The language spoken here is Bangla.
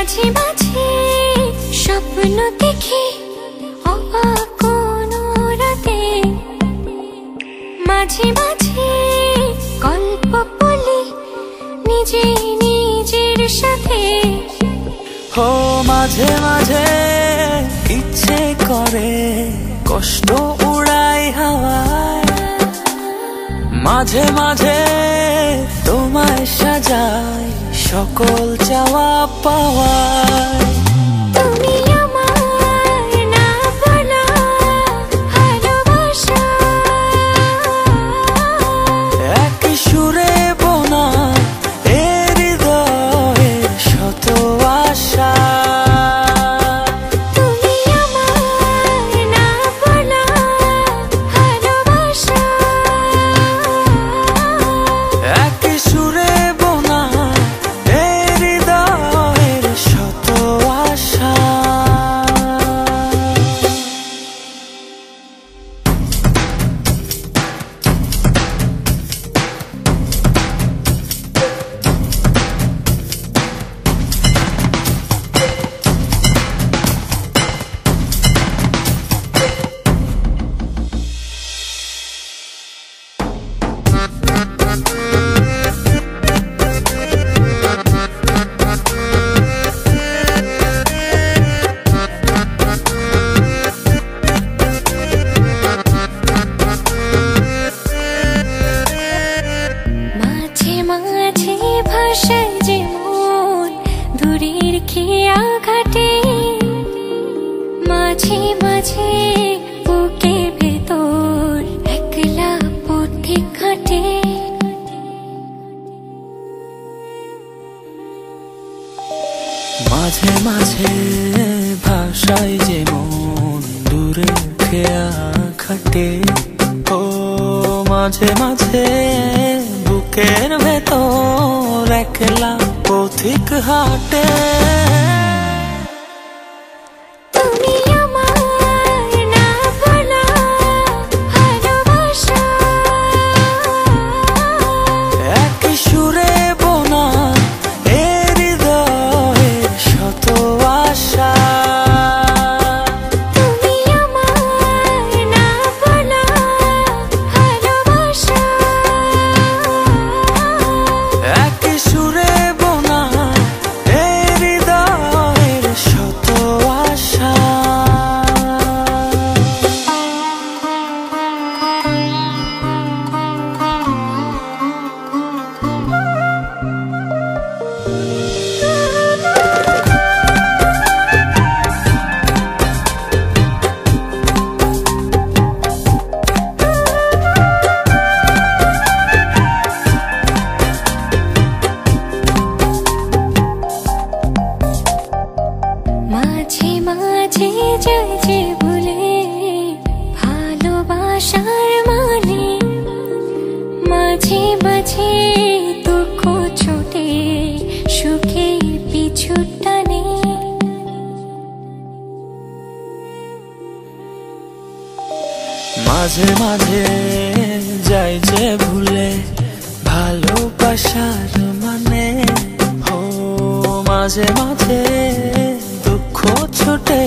মাঝে মাঝে স্বপ্ন দেখি অবাক কোনো রাতে, মাঝে মাঝে গল্প বলি নিজে নিজের সাথে। ও মাঝে মাঝে ইচ্ছে করে কষ্ট উড়াই হাওয়ায়, মাঝে মাঝে তোমায় সাজাই সকল চাওয়া পাওয়ায়। তুমি আমার না বলা ভালোবাসা, এক সুরে বোনা এ হৃদয়ের শত আশা। তুমি আমার না বলা ভালোবাসা, এক সুরে বোনা এ হৃদয়ের শত আশা। মাঝে মাঝে ভাষায় যে মন দূরের খেয়া ঘাটে, মাঝে মাঝে বুকের ভেতর একলা পথে ঘাটে। মাঝে মাঝে ভাষায় যে মন দূরে খেয়া খাটে, ও মাঝে মাঝে বুকের ভেতর একলা পথিক হাটে। তুমি আমার না বলা ভালোবাসা, এক সুরে বোনা এ হৃদয়ের শত আশা। তুমি আমার না বলা ভালোবাসা, এক সুরে বোনা এ হৃদয়ের শত আশা। মাঝে মাঝে যায় যে ভুলে ভালোবাসার মানে, মাঝে মাঝে দুঃখ ছোটে সুখের পিছু টানে। মাঝে মাঝে যাই যে ভুলে ভালোবাসার মানে, ও মাঝে মাঝে দুঃখ ছোটে